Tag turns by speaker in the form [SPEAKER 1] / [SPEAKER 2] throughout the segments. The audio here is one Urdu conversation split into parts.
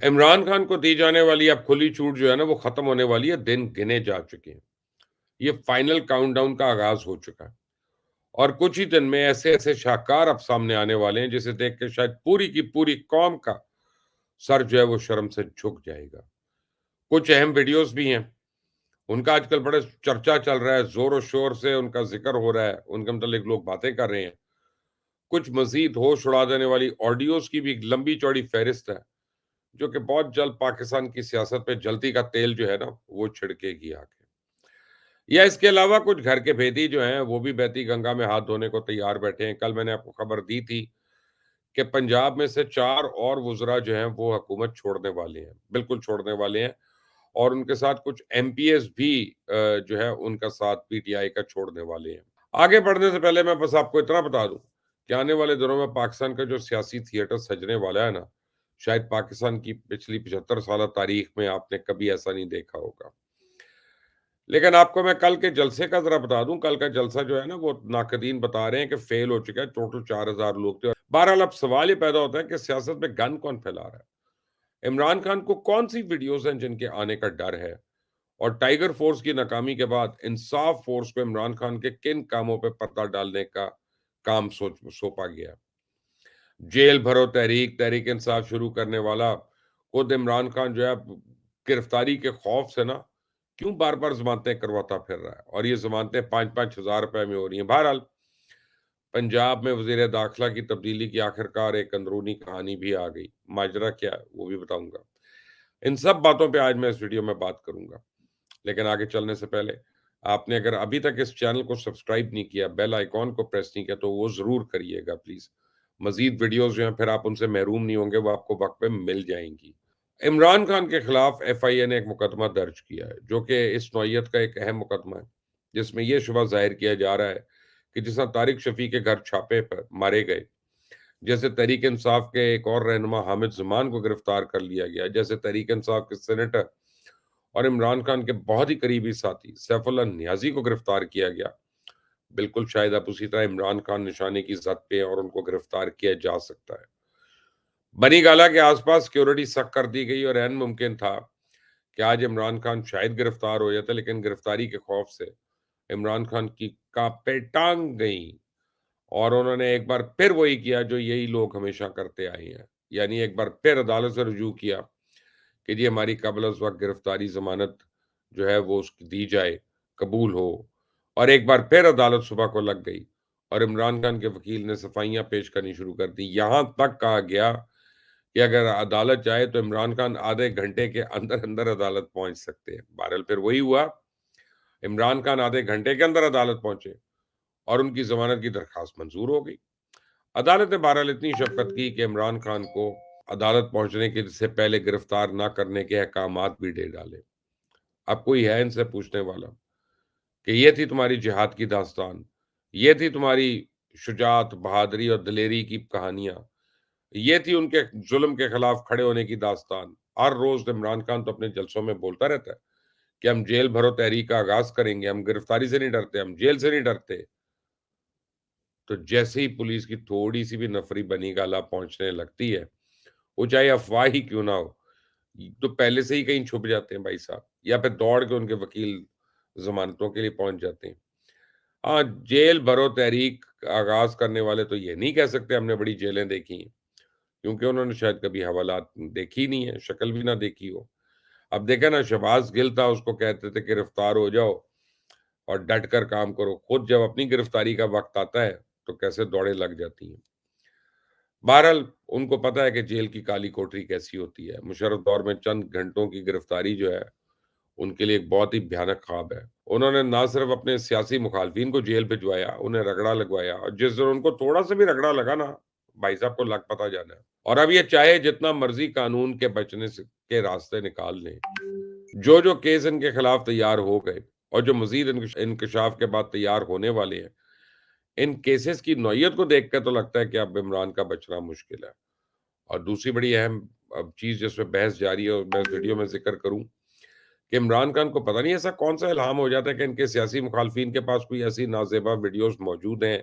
[SPEAKER 1] عمران خان کو دی جانے والی اب کھلی چھوٹ جو ہے نا وہ ختم ہونے والی ہے، دن گنے جا چکے ہیں۔ یہ فائنل کاؤنٹ ڈاؤن کا آغاز ہو چکا ہے اور کچھ ہی دن میں ایسے ایسے شاہکار اب سامنے آنے والے ہیں جسے دیکھ کے شاید پوری کی پوری قوم کا سر جو ہے وہ شرم سے جھک جائے گا۔ کچھ اہم ویڈیوز بھی ہیں، ان کا آج کل بڑے چرچا چل رہا ہے، زور و شور سے ان کا ذکر ہو رہا ہے، ان کے متعلق لوگ باتیں کر رہے ہیں۔ کچھ مزید ہوش اڑا دینے والی آڈیوز کی بھی ایک لمبی چوڑی فہرست ہے جو کہ بہت جلد پاکستان کی سیاست پہ جلتی کا تیل جو ہے نا وہ چھڑکے گی آگے۔ یا اس کے علاوہ کچھ گھر کے بھیدی جو ہیں وہ بھی بہتی گنگا میں ہاتھ دھونے کو تیار بیٹھے ہیں۔ کل میں نے آپ کو خبر دی تھی کہ پنجاب میں سے 4 اور وزراء جو ہیں وہ حکومت چھوڑنے والے ہیں، بالکل چھوڑنے والے ہیں، اور ان کے ساتھ کچھ ایم پی ایس بھی جو ہے ان کا ساتھ پی ٹی آئی کا چھوڑنے والے ہیں۔ آگے بڑھنے سے پہلے میں بس آپ کو اتنا بتا دوں کہ آنے والے دنوں میں پاکستان کا جو سیاسی تھیٹر سجنے والا ہے نا، شاید پاکستان کی پچھلی 75 سالہ تاریخ میں آپ نے کبھی ایسا نہیں دیکھا ہوگا۔ لیکن آپ کو میں کل کے جلسے کا ذرا بتا دوں، کل کا جلسہ جو ہے نا وہ ناقدین بتا رہے ہیں کہ فیل ہو چکا ہے، ٹوٹل 4000 لوگ تھے۔ بہرحال اب سوال یہ پیدا ہوتا ہے کہ سیاست میں گن کون پھیلا رہا ہے؟ عمران خان کو کون سی ویڈیوز ہیں جن کے آنے کا ڈر ہے؟ اور ٹائیگر فورس کی ناکامی کے بعد انصاف فورس کو عمران خان کے کن کاموں پہ پردہ ڈالنے کا کام سونپا گیا؟ جیل بھرو تحریک، تحریک انصاف شروع کرنے والا خود عمران خان جو ہے گرفتاری کے خوف سے نا کیوں بار بار ضمانتیں کرواتا پھر رہا ہے؟ اور یہ ضمانتیں 5,000 روپے میں ہو رہی ہیں۔ بہرحال پنجاب میں وزیر داخلہ کی تبدیلی کی آخرکار ایک اندرونی کہانی بھی آ گئی۔ ماجرا کیا ہے وہ بھی بتاؤں گا۔ ان سب باتوں پہ آج میں اس ویڈیو میں بات کروں گا، لیکن آگے چلنے سے پہلے آپ نے اگر ابھی تک اس چینل کو سبسکرائب نہیں کیا، بیل آئیکن کو پریس نہیں کیا تو وہ ضرور کریے گا پلیز۔ مزید ویڈیوز جو ہیں پھر آپ ان سے محروم نہیں ہوں گے، وہ آپ کو وقت پہ مل جائیں گی۔ عمران خان کے خلاف ایف آئی اے نے ایک مقدمہ درج کیا ہے جو کہ اس نوعیت کا ایک اہم مقدمہ ہے، جس میں یہ شبہ ظاہر کیا جا رہا ہے کہ جس طرح طارق شفیع کے گھر چھاپے پر مارے گئے، جیسے تحریک انصاف کے ایک اور رہنما حامد زمان کو گرفتار کر لیا گیا، جیسے تحریک انصاف کے سینیٹر اور عمران خان کے بہت ہی قریبی ساتھی سیف اللہ نیازی کو گرفتار کیا گیا، بالکل شاید اب اسی طرح عمران خان نشانے کی زد پہ اور ان کو گرفتار کیا جا سکتا ہے۔ بنی گالہ کے آس پاس سیکیورٹی سخت کر دی گئی اور عین ممکن تھا کہ آج عمران خان شاید گرفتار ہو جاتا، لیکن گرفتاری کے خوف سے عمران خان کی کانپیں ٹانگ گئیں اور انہوں نے ایک بار پھر وہی کیا جو یہی لوگ ہمیشہ کرتے آئے ہیں، یعنی ایک بار پھر عدالت سے رجوع کیا کہ جی ہماری قبل از وقت گرفتاری ضمانت جو ہے وہ اس کی دی جائے، قبول ہو، اور ایک بار پھر عدالت صبح کو لگ گئی اور عمران خان کے وکیل نے صفائیاں پیش کرنی شروع کر دی۔ یہاں تک کہا گیا کہ اگر عدالت چاہے تو عمران خان آدھے گھنٹے کے اندر اندر عدالت پہنچ سکتے ہیں۔ بہرحال پھر وہی ہوا، عمران خان آدھے گھنٹے کے اندر عدالت پہنچے اور ان کی ضمانت کی درخواست منظور ہو گئی۔ عدالت نے بہرحال اتنی شفقت کی کہ عمران خان کو عدالت پہنچنے کے سے پہلے گرفتار نہ کرنے کے احکامات بھی دے ڈالے۔ اب کوئی ہے ان سے پوچھنے والا کہ یہ تھی تمہاری جہاد کی داستان، یہ تھی تمہاری شجاعت، بہادری اور دلیری کی کہانیاں، یہ تھی ان کے ظلم کے خلاف کھڑے ہونے کی داستان۔ ہر روز عمران خان تو اپنے جلسوں میں بولتا رہتا ہے کہ ہم جیل بھرو تحریک کا آغاز کریں گے، ہم گرفتاری سے نہیں ڈرتے، ہم جیل سے نہیں ڈرتے۔ تو جیسے ہی پولیس کی تھوڑی سی بھی نفری بنی گالہ پہنچنے لگتی ہے، وہ چاہے افواہ ہی کیوں نہ ہو، تو پہلے سے ہی کہیں چھپ جاتے ہیں بھائی صاحب، یا پھر دوڑ کے ان کے وکیل ضمانتوں کے لیے پہنچ جاتے ہیں۔ ہاں، جیل بھرو تحریک آغاز کرنے والے تو یہ نہیں کہہ سکتے ہم نے بڑی جیلیں دیکھی ہیں، کیونکہ انہوں نے شاید کبھی حوالات دیکھی نہیں ہے، شکل بھی نہ دیکھی ہو۔ اب دیکھیں نا، شہباز گل تھا، اس کو کہتے تھے گرفتار ہو جاؤ اور ڈٹ کر کام کرو، خود جب اپنی گرفتاری کا وقت آتا ہے تو کیسے دوڑے لگ جاتی ہیں۔ بہرحال ان کو پتا ہے کہ جیل کی کالی کوٹری کیسی ہوتی ہے۔ مشرف دور میں چند گھنٹوں کی گرفتاری جو ہے ان کے لیے ایک بہت ہی بھیانک خواب ہے۔ انہوں نے نہ صرف اپنے سیاسی مخالفین کو جیل بھجوایا، انہیں رگڑا لگوایا، اور جس دن ان کو تھوڑا سا بھی رگڑا لگا نا، بھائی صاحب کو لگ پتا جانا ہے۔ اور اب یہ چاہے جتنا مرضی قانون کے بچنے کے راستے نکال لیں، جو کیس ان کے خلاف تیار ہو گئے اور جو مزید انکشاف کے بعد تیار ہونے والے ہیں، ان کیسز کی نوعیت کو دیکھ کر تو لگتا ہے کہ اب عمران کا بچنا مشکل ہے۔ اور دوسری بڑی اہم چیز جس میں بحث جاری ہے اور میں اس ویڈیو میں ذکر کروں کہ عمران خان کو پتہ نہیں ایسا کون سا الہام ہو جاتا ہے کہ ان کے سیاسی مخالفین کے پاس کوئی ایسی نازیبا ویڈیوز موجود ہیں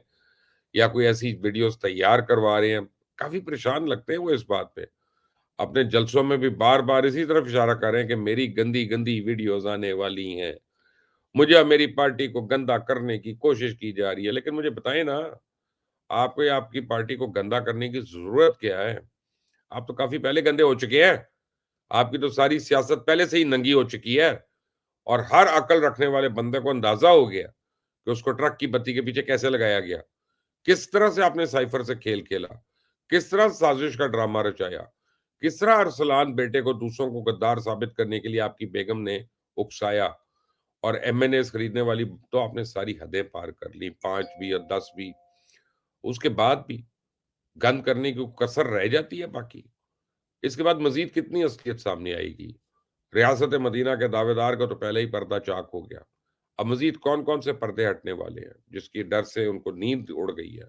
[SPEAKER 1] یا کوئی ایسی ویڈیوز تیار کروا رہے ہیں۔ کافی پریشان لگتے ہیں وہ اس بات پہ۔ اپنے جلسوں میں بھی بار بار اسی طرف اشارہ کر رہے ہیں کہ میری گندی گندی ویڈیوز آنے والی ہیں، مجھے اب میری پارٹی کو گندا کرنے کی کوشش کی جا رہی ہے۔ لیکن مجھے بتائیں نا، آپ کو یا آپ کی پارٹی کو گندا کرنے کی ضرورت کیا ہے؟ آپ تو کافی پہلے گندے ہو چکے ہیں۔ آپ کی تو ساری سیاست پہلے سے ہی ننگی ہو چکی ہے، اور ہر عقل رکھنے والے بندے کو اندازہ ہو گیا کہ اس کو ٹرک کی بتی کے پیچھے کیسے لگایا گیا، کس طرح سے آپ نے سائفر سے کھیل کھیلا، کس طرح سازش کا ڈرامہ رچایا، کس طرح ارسلان بیٹے کو دوسروں کو غدار ثابت کرنے کے لیے آپ کی بیگم نے اکسایا، اور ایم این ایز خریدنے والی تو آپ نے ساری حدیں پار کر لی، 5 بھی اور 10 بھی۔ اس کے بعد بھی گند کرنے کی کسر رہ جاتی ہے باقی۔ اس کے بعد مزید کتنی اصلیت سامنے آئے گی؟ ریاست مدینہ کے دعوے دار کا تو پہلے ہی پردہ چاک ہو گیا، اب مزید کون کون سے پردے ہٹنے والے ہیں جس کی ڈر سے ان کو نیند اڑ گئی ہے؟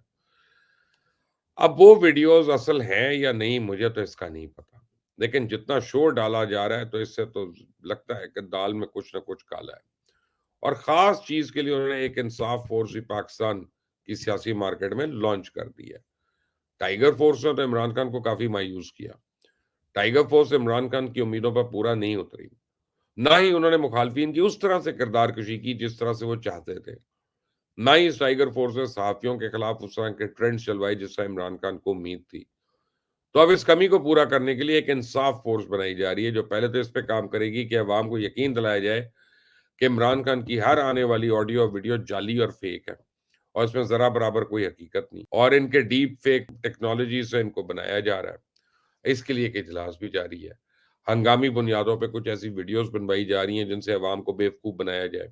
[SPEAKER 1] اب وہ ویڈیوز اصل ہیں یا نہیں مجھے تو اس کا نہیں پتا، لیکن جتنا شور ڈالا جا رہا ہے تو اس سے تو لگتا ہے کہ دال میں کچھ نہ کچھ کالا ہے۔ اور خاص چیز کے لیے انہوں نے ایک انصاف فورس بھی پاکستان کی سیاسی مارکیٹ میں لانچ کر دی ہے۔ ٹائیگر فورس نے تو عمران خان کو کافی مایوس کیا۔ ٹائیگر فورس عمران خان کی امیدوں پر پورا نہیں اتری، نہ ہی انہوں نے مخالفین کی اس طرح سے کردار کشی کی جس طرح سے وہ چاہتے تھے، نہ ہی اس ٹائیگر فورس نے صحافیوں کے خلاف اس طرح کے ٹرینڈ چلوائے جس سے عمران خان کو امید تھی۔ تو اب اس کمی کو پورا کرنے کے لیے ایک انصاف فورس بنائی جا رہی ہے جو پہلے تو اس پہ کام کرے گی کہ عوام کو یقین دلایا جائے کہ عمران خان کی ہر آنے والی آڈیو اور ویڈیو جعلی اور فیک ہے، اور اس میں ذرا برابر کوئی حقیقت نہیں، اور ان کے ڈیپ فیک ٹیکنالوجی سے ان کو بنایا جا رہا ہے۔ اس کے لیے ایک اجلاس بھی جاری ہے، ہنگامی بنیادوں پہ کچھ ایسی ویڈیوز بنوائی جا رہی ہیں جن سے عوام کو بیوقوف بنایا جائے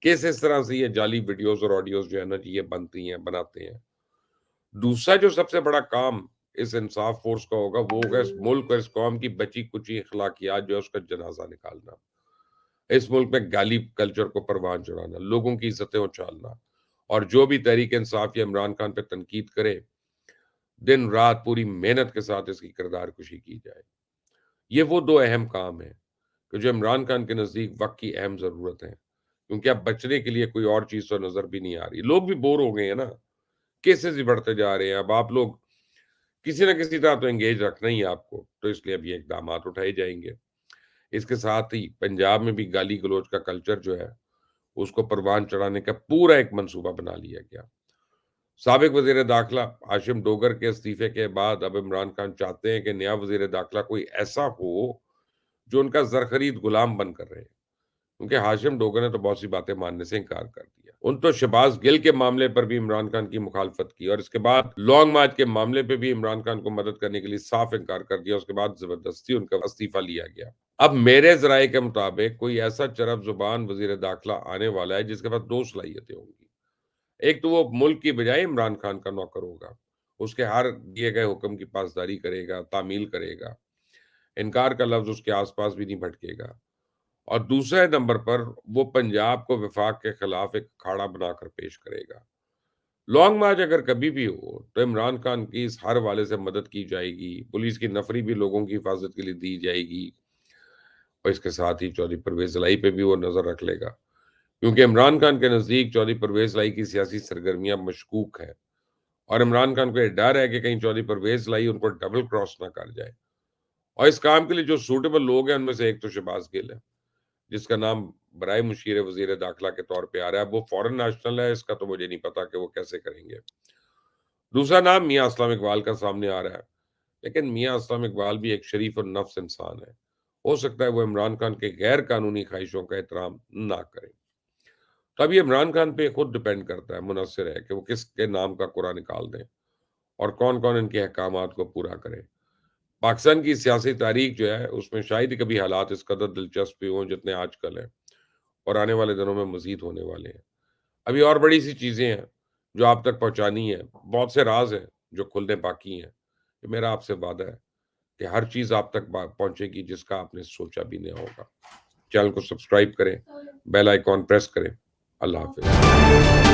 [SPEAKER 1] کہ اس طرح سے یہ جعلی ویڈیوز اور آڈیوز جو ہے نا یہ بنتی ہیں، بناتے ہیں۔ دوسرا جو سب سے بڑا کام اس انصاف فورس کا ہوگا وہ ہوگا اس ملک اور اس قوم کی بچی کچی اخلاقیات جو ہے اس کا جنازہ نکالنا، اس ملک میں گالی کلچر کو پروان چڑھانا، لوگوں کی عزتیں اچھالنا، اور جو بھی تحریک انصاف یا عمران خان پہ تنقید کرے دن رات پوری محنت کے ساتھ اس کی کردار کشی کی جائے۔ یہ وہ دو اہم کام ہیں کہ جو عمران خان کے نزدیک وقت کی اہم ضرورت ہے، کیونکہ اب بچنے کے لیے کوئی اور چیز تو نظر بھی نہیں آ رہی۔ لوگ بھی بور ہو گئے ہیں نا، کیسز ہی بڑھتے جا رہے ہیں، اب آپ لوگ کسی نہ کسی طرح تو انگیج رکھنا ہی ہے آپ کو، تو اس لیے اب یہ اقدامات اٹھائے جائیں گے۔ اس کے ساتھ ہی پنجاب میں بھی گالی گلوچ کا کلچر جو ہے اس کو پروان چڑھانے کا پورا ایک منصوبہ بنا لیا گیا۔ سابق وزیر داخلہ ہاشم ڈوگر کے استعفے کے بعد اب عمران خان چاہتے ہیں کہ نیا وزیر داخلہ کوئی ایسا ہو جو ان کا زرخرید غلام بن کر رہے، کیونکہ ہاشم ڈوگر نے تو بہت سی باتیں ماننے سے انکار کر دیا۔ ان تو شہباز گل کے معاملے پر بھی عمران خان کی مخالفت کی، اور اس کے بعد لانگ مارچ کے معاملے پہ بھی عمران خان کو مدد کرنے کے لیے صاف انکار کر دیا۔ اس کے بعد زبردستی ان کا استعفیٰ لیا گیا۔ اب میرے ذرائع کے مطابق کوئی ایسا چرب زبان وزیر داخلہ آنے والا ہے جس کے پاس دو صلاحیتیں ہوں گی۔ ایک تو وہ ملک کی بجائے عمران خان کا نوکر ہوگا، اس کے ہر دیے گئے حکم کی پاسداری کرے گا، تعمیل کرے گا، انکار کا لفظ اس کے آس پاس بھی نہیں بھٹکے گا، اور دوسرے نمبر پر وہ پنجاب کو وفاق کے خلاف ایک کھاڑا بنا کر پیش کرے گا۔ لانگ مارچ اگر کبھی بھی ہو تو عمران خان کی اس ہر والے سے مدد کی جائے گی، پولیس کی نفری بھی لوگوں کی حفاظت کے لیے دی جائے گی، اور اس کے ساتھ ہی چودھری پرویز الہی پہ بھی وہ نظر رکھ لے گا، کیونکہ عمران خان کے نزدیک چودھری پرویز الہی کی سیاسی سرگرمیاں مشکوک ہیں، اور عمران خان کو یہ ڈر ہے کہ کہیں چودھری پرویز الہی ان کو ڈبل کراس نہ کر جائے۔ اور اس کام کے لیے جو سوٹیبل لوگ ہیں ان میں سے ایک تو شہباز گل ہے، جس کا نام برائے مشیر وزیر داخلہ کے طور پہ آ رہا ہے۔ وہ فورن نیشنل ہے، اس کا تو مجھے نہیں پتا کہ وہ کیسے کریں گے۔ دوسرا نام میاں اسلم اقبال کا سامنے آ رہا ہے، لیکن میاں اسلم اقبال بھی ایک شریف النفس انسان ہے، ہو سکتا ہے وہ عمران خان کے غیر قانونی خواہشوں کا احترام نہ کریں۔ تو اب یہ عمران خان پہ خود ڈپینڈ کرتا ہے، منحصر ہے کہ وہ کس کے نام کا قرآن نکال دیں اور کون کون ان کے احکامات کو پورا کرے۔ پاکستان کی سیاسی تاریخ جو ہے اس میں شاید ہی کبھی حالات اس قدر دلچسپ ہوں جتنے آج کل ہیں، اور آنے والے دنوں میں مزید ہونے والے ہیں۔ ابھی اور بڑی سی چیزیں ہیں جو آپ تک پہنچانی ہیں، بہت سے راز ہیں جو کھلنے باقی ہیں۔ میرا آپ سے وعدہ ہے کہ ہر چیز آپ تک پہنچے گی جس کا آپ نے سوچا بھی نہیں ہوگا۔ چینل کو سبسکرائب کریں، بیل آئیکن پریس کریں۔ اللہ حافظ۔